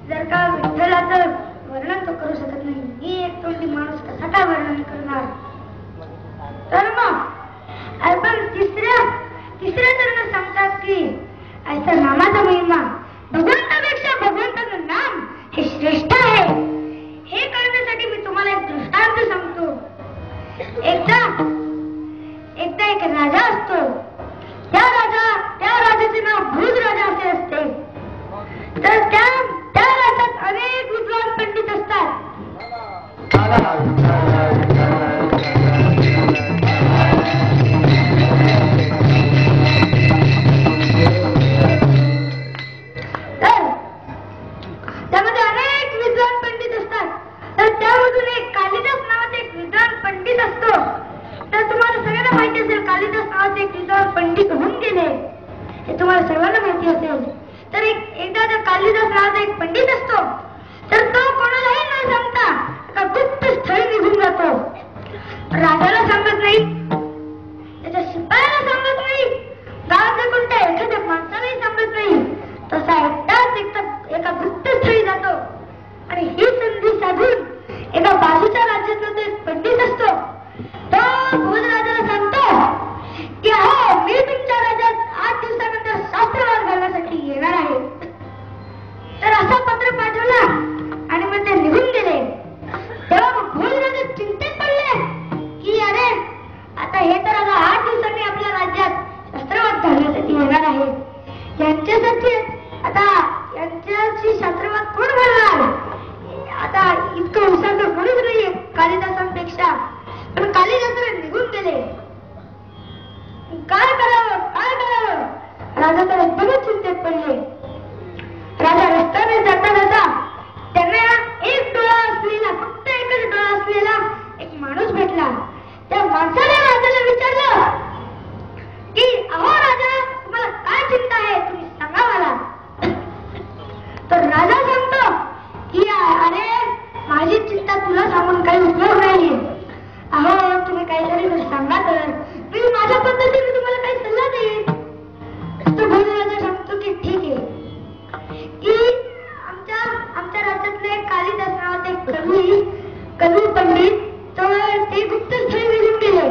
जर का विठ्ठलाचं वर्णन तो करू शकत नाही. मी एक तोंडी माणूस कसा काय वर्णन करणार. तर मग आपण तिसऱ्या चरण सांगतात की ऐसा नामाचा महिमा भगवंतापेक्षा भगवंताचं नाम हे श्रेष्ठ आहे. पंडित असतात. तर त्यामध्ये अनेक विद्वान पंडित असतात. तर त्यामधून एक कालिदास नावाचा एक विद्वान पंडित असतो. तर तुम्हाला सगळ्यांना माहिती असेल कालिदास नावाचे एक विद्वान पंडित होऊन गेले, हे तुम्हाला सर्वांना माहिती असेल. तर एकदा त्या कालिदास नावाचा एक पंडित असतो. तर तो कोणालाही न सांगता एका गुप्त स्थळी निघून जातो. राजाला सांगत नाही, त्याच्या शिपायाला सांगत नाही, गावातल्या कोणत्या एखाद्या माणसालाही सांगत नाही. तसा एकटाच एका गुप्त स्थळी जातो आणि ही संधी साधून एका बाजूच्या राज्यातला तो एक पंडित असतो. तो भोजराजाला सांगतो की अहो मी तुमच्या राज्यात 8 दिवसानंतर शास्त्रवाद घालण्यासाठी येणार आहे. तर असा पत्र पाठवला आणि मग ते निघून गेले. तेव्हा मग भोजराजा चिंतेत पडले की अरे आता हे तर आता 8 दिवसांनी आपल्या राज्यात शास्त्रवाद घालण्यासाठी येणार आहे. यांच्यासाठी आता यांच्याशी शास्त्रवाद कोण घालणार? आता इतकं हुशार कोणीच नाहीये कालिदासांपेक्षा. पण कालिदासाला निघून गेले. काय करावं काय करावं? राजा तर एकदमच चिंतेत पडले. राजा रस्त्याने जाता जाता त्यांना एक डोळा असलेला, फक्त एकच डोळा असलेला एक माणूस भेटला. त्या माणसाने राजाला विचारलं की अहो राजा तुम्हाला काय चिंता आहे, तुम्ही सांगा मला. तर राजा सांगतो की अरे माझी चिंता तुला सांगून काही उपयोग नाही. अहो तुम्ही काहीतरी सांगा तर मी माझ्या पद्धतीने तुम्हाला काही सल्ला देईन. तो भोजराजा सांगतो की ठीक आहे की आमच्या राज्यातले कालिदास नावाचे कवी पंडित ते गुप्त स्थळी निघून गेले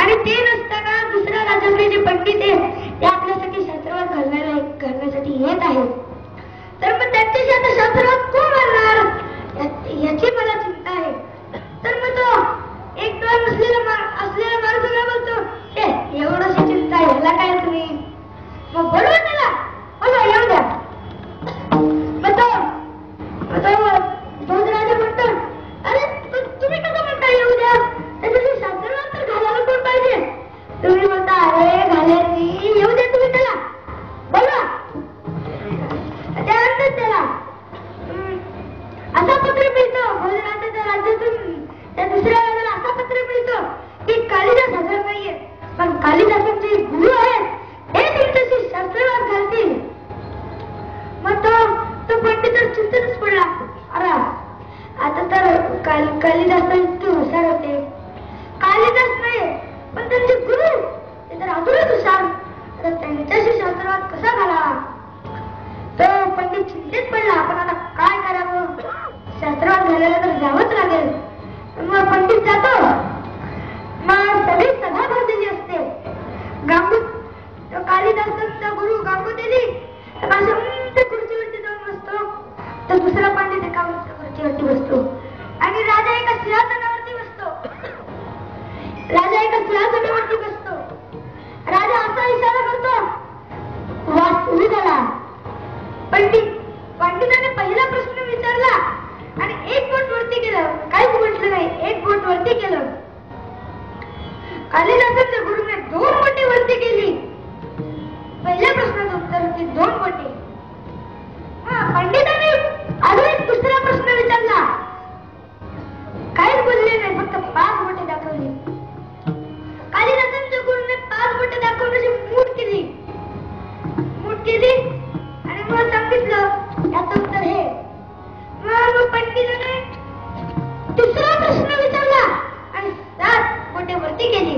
आणि ते नसताना दुसऱ्या राज्यातले जे पंडित आहेत ते आपल्यासाठी शास्त्रवाद घालण्यासाठी येत आहेत. तर मग त्यांच्याशी आता शास्त्रवाद कोण घालणार याची मला चिंता आहे. तर मग तो एक डोळा असलेला माणूस बोलतो एवढंशी चिंता ह्याला काय तुम्ही मग बोलवा त्याला, बोलवा येऊ द्या. मग तो भोजराजा म्हणतो अरे तुम्ही कसं म्हणता येऊ द्या, त्याच्याशी शास्त्रवाद तर घालायला कोण पाहिजे. तुम्ही म्हणता अरे घालायची येऊ द्या तुम्ही त्याला, बोलवा. त्यानंतर त्याला असा पत्र मिळतो भोजराजाच्या राज्यातून. त्या दुसऱ्या राजाला असा पत्र मिळतो की कालिदास हजर नाहीये, पण कालिदासांचे गुरु आहेत हे तुमच्याशी शास्त्रवाद घालतील. मग तो पंडित चिंतेतच पडला. अरे आता तर कालिदास इतके हुशार होते, कालिदास नाही पण त्यांचे गुरु ते तर अजूनच हुशार, आता त्यांच्याशी शास्त्रवाद कसा घालावा. तो पंडित चिंतेत पडला. आपण आता काय करावं, शास्त्रवाद घालायला तर जावंच लागेल. मग पंडित जातो. मग सगळी सभा भरलेली असते. कालिदासांचा गुरु गांगुतेली खुर्चीवरती जाऊन बसतो. तर दुसरा पंडित एका खुर्चीवरती बसतो आणि राजा एका सिंहासनावरती बसतो. राजा असा इशारा करतो वास उभी झाला. पंडिताने पहिला प्रश्न विचारला आणि एक बोट वरती केलं, काहीच म्हटलं नाही, एक बोट वरती केलं. कालिदासांच्या गुरुने 2 बोटे वरती केली. पहिल्या प्रश्नाचं उत्तर होती 2 बोटे. पंडिताने अजून एक दुसरा प्रश्न विचारला, काहीच बोलले नाही, फक्त 5 बोटे दाखवली. कालिदासांच्या गुरुने 5 बोटे दाखवण्याची मूठ केली आणि मग सांगितलं याचं उत्तर हे. मग पंडिताने तिसरा प्रश्न विचारला आणि 7 बोटे वरती केली.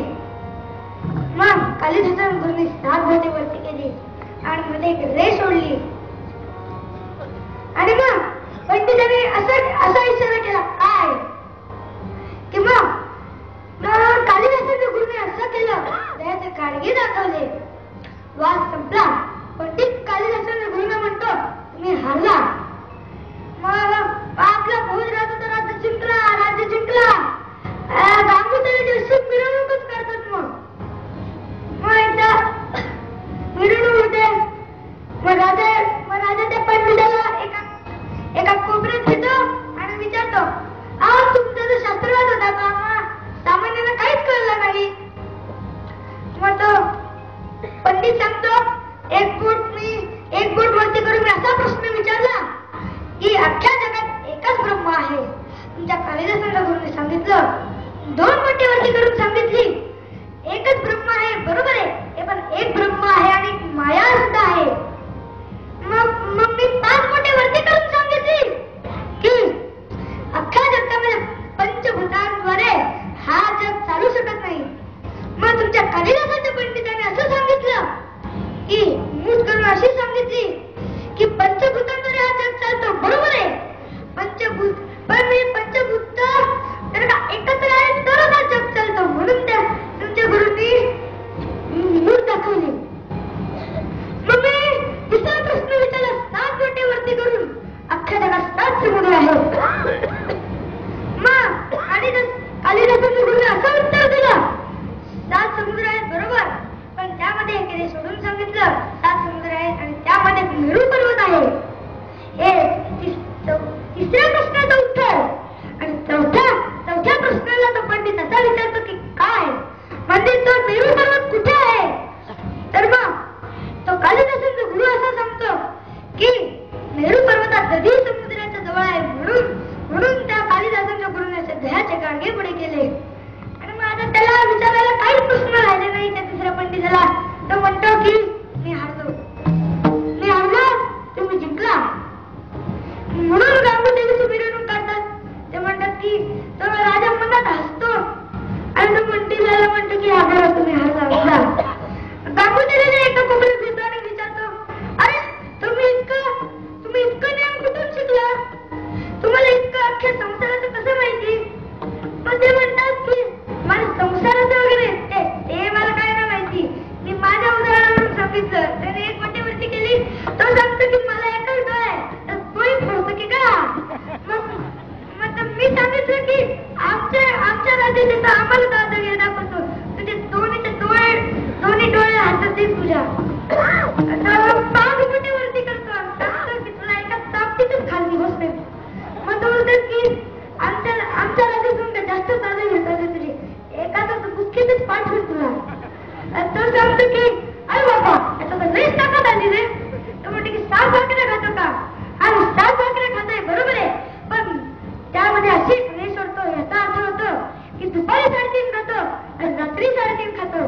मग कालिदासांच्या गुरुने 7 बोटे वरती केली आणि मध्ये एक रेष सोडली. आणि मग पंडिताने असा इशारा केला काय की मग कालिदासांच्या गुरुने असं केलं, त्याचे गाडगे दाखवले. वाद संपला. पंडित कालिदासांच्या गुरुने म्हणतो तुम्ही हारला. मग आपला भोजराजाचा राज्य जिंकला. गांगुतेली दिवशी मिरवणूकच करतात. मग एकदा मिरवणूक होते. मग राजा त्या पंडिताला एका कोपऱ्यात घेतो आणि आहे. तुमच्या कालिदासाला गुरुने सांगितलं, दोन मोठी वरती करून सांगितली, एकच ब्रह्म आहे, बरोबर आहे, हे पण एक ब्रह्म आहे आणि माया सुद्धा आहे. मग मी 5 मोठी वरती करून सांगितली की अख्ख्या जगतामध्ये पंचभूतांद्वारे हा जग चालू शकत नाही. मग तुमच्या कालिदासाच्या पंडितांनी असं सांगितलं की मूठ करून अशी सांगितली की पंचभूतांद्वारे हा जग चालतो, बरोबर आहे, पंचभूत, पण मी पंचभूत एकत्र आहे तरच हा जग चालतो. म्हणून त्या तुमच्या गुरुंनी मूठ दाखवली. मग मी दुसरा प्रश्न विचारला, 7 मोठे वरती करून अख्ख्या जगात 7 समुद्र आहेत. मग कालिदासाच्या गुरुने असं उत्तर दिलं, 7 समुद्र आहेत, बरोबर, पण त्यामध्ये एकेने सोडून सांगितलं 7 समुद्र आहेत आणि त्यामध्ये मेरू पर्वत आहे. हे तिसऱ्या प्रश्नाचं उत्तर. आणि चौथ्या प्रश्नाला तो पंडित असा विचारतो की काय म्हणजे तो मेरू पर्वत कुठे आहे. तर मग तो कालिदासाचा गुरु असा सांगतो की मेरू पर्वतात नदी समुद्राच्या जवळ आहे. म्हणून त्या कालिदासाच्या गुरुने असे दह्याचे गाडगे पुढे केले. आणि मग आता त्याला विचारायला काहीच प्रश्न राहिले नाही त्या तिसऱ्या पंडिताला. तो म्हणतो की मी हारलो, तुम्ही जिंकला. म्हणून गांगुदेवीची मिरवणूक काढतात. ते म्हणतात की तो राजा मनात हसतो आणि तो पंडिताला म्हणतो की हा तुम्ही हारला. गांगुदेवीने एका कोपऱ्यात घेतो आणि विचारतो, अरे तुम्ही इतकं ज्ञान कुठून शिकला, तुम्हाला इतकं अख्ख्या संसाराचं कसं माहिती. पण ते म्हणतात की मला संसाराचं वगैरे ते मला काय नाही माहिती, मी माझ्या उदाहरणावरून सांगितलं. त्याने एक मोठीवरती केली, तो सांगतो की मला एकच डोळा आहे, तर तोही फोडतो की का. मग मी सांगितलं की आमच्या राजाचे तर आम्हाला दादागिरी दाखवतो, तुझे दोन्ही डोळे हातात दे तुझ्या. पाच मोठीवरती करतो, सांगतो की तुला एका चापटीतच खाली बसते. मग तो म्हणतो की आमच्या राजातून जास्त दादा घेतात तुझे, एका तर गुस्खीतच पाठ होईल तुला. तो सांगतो की अरे बाबा याचा तर लईच ताकद आली रे. तो म्हणतो की 7 भाकऱ्या खातो का. आणि 7 भाकऱ्या खातोय, बरोबर आहे, पण त्यामध्ये अशी रेष सोडतो, याचा अर्थ होतो की दुपारी 3:30 खातो आणि रात्री 3:30 खातो.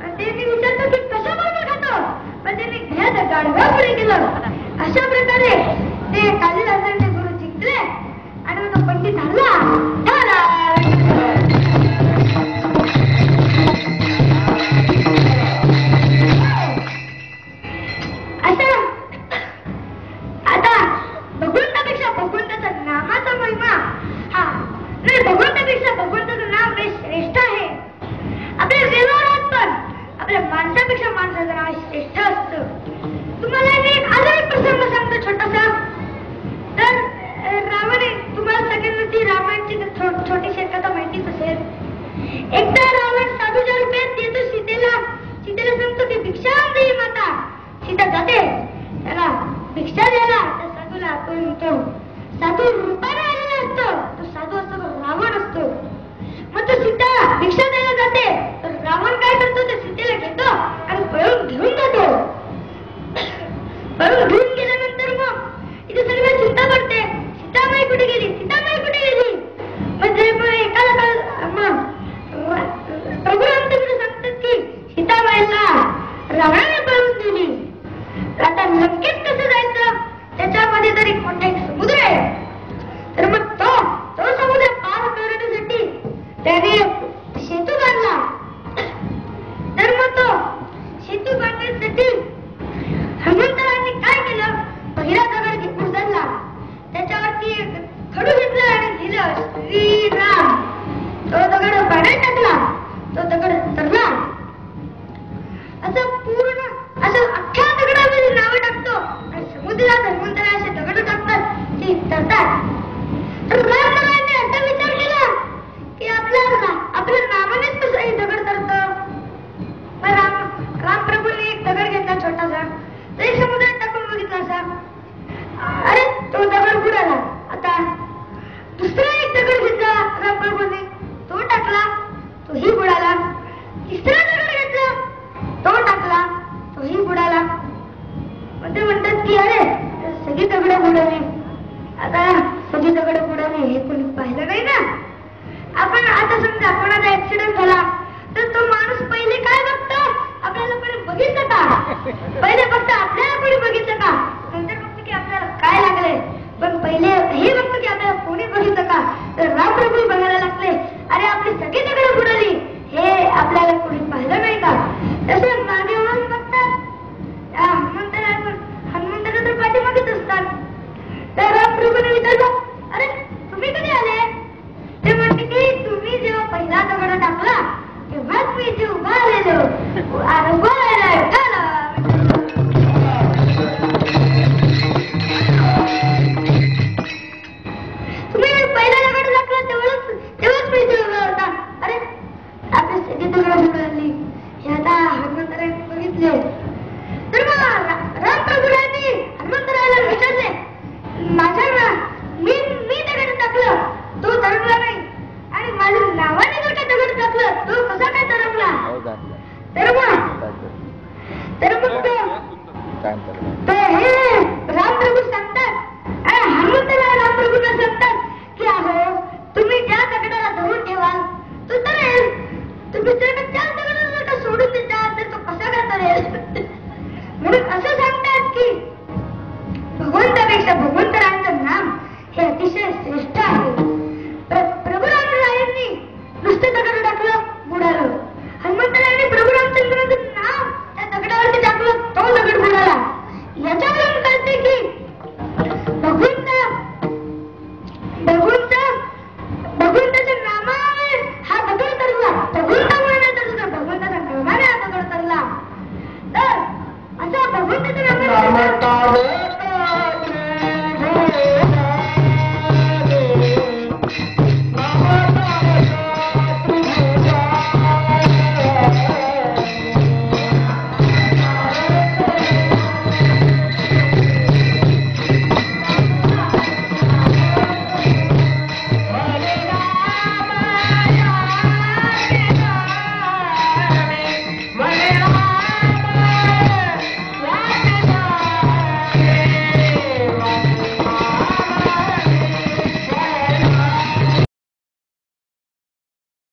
आणि ते मी विचारतो की कशाबरोबर खातो, पण त्यांनी घ्यायचं गाडवा पुढे केलं. अशा प्रकारे ते कालिदासांचे गुरु जिंकले आणि तो पंडित हरला. आता भगवंतापेक्षा भगवंताचा नामाचा महिमा हा नाही, भगवंतापेक्षा भगवंताचं नाम श्रेष्ठ आहे. आपल्या व्यवहारात पण आपल्या माणसापेक्षा माणसाचं नाव श्रेष्ठ असतं. तुम्हाला मी अजून एक प्रसंग सांगतो छोटासा. तर रावण, तुम्हाला सगळ्यांना ती रामायणची छोटीशी कथा माहितीच असेल. एकदा रावण साधूच्या रूपात येतो सीतेला सांगतो की भिक्षा देई माता. सीता जाते त्याला भिक्षा द्यायला. त्या साधूला तो साधू रूपाने आलेला असतो, तो साधू असतो तो रावण असतो. मग तो सीता भिक्षा द्यायला जाते, तर रावण काय करतो, त्या सीतेला घेतो आणि पळून घेऊन जातो. पळून घेऊन गेल्यानंतर मग इथे सगळ्यांना चिंता पडते, सीतामाई कुठे गेली, सीतामाई कुठे गेली. म्हणजे एकाला प्रभू आमच्याकडे सांगतात की सीताबाईला रावणाने पळून दिली. आता लंकेत कसं जायचं, त्याच्यामध्ये तर एक मोठा समुद्र आहे. तर मग तो समुद्र पार करण्यासाठी त्याने सेतू बांधला. तर मग तो सेतू बांधण्यासाठी हनुमंतांनी काय केलं, पहिला दगड घेऊन उचलला, त्याच्यावरती खडू घेतला आणि लिहिलं श्रीराम. तो दगड पाण्यात टाकला, तो दगड तरला. असं पूर्ण असं अख्ख्या दगडामध्ये नावं टाकतो आणि समुद्रात हनुमंताला असे दगड टाकतात ते तरतात. तर रामरायाने असा विचार केला की आपल्या नावानेच कसं हे दगड तरतं. रामप्रभूंनी एक दगड घेतला छोटासा, ते समुद्रात टाकून बघितला असा, अरे तो दगड बुडाला. आता दुसरा एक दगड घेतला रामप्रभूंनी, तो टाकला, तोही बुडाला. समजा कोणाचा ऍक्सिडेंट झाला तर तो माणूस पहिले काय बघतो? आपल्याला कोणी बघितलं का? पहिले फक्त आपल्याला कोणी बघितलं का? नंतर बघतो की आपल्याला काय लागले. पण पहिले हे बघतो की आपल्याला कोणी बघितलं का? तर रात्रभर बघायला लागले, अरे आपली सगळी दगड बुडाली, हे आपल्याला कोणी पाहिलं नाही का? तसे मागे वळून बघतात, हनुमंताला तर पाठीमागेच असतात. तर रामप्रभूने विचारलं, अरे तुम्ही कधी आले? ते म्हणते की तुम्ही जेव्हा पहिला दगड टाकला तेव्हाच मी इथे उभा आलेलो. उभा राहिला. तुम्ही पहिला दगड टाकला तेव्हाच मी इथे उभा होता. अरे आपली सगळी दगड बुडाली हे आता हनुमंतराय बघितले. तर मग रामप्रभूंनी हनुमंतरायाला विचारले, माझ्या मी दगड टाकलं तो तरंगला नाही आणि माझ्या नावाने जर का दगड टाकलं तो कसा काय तरंगला?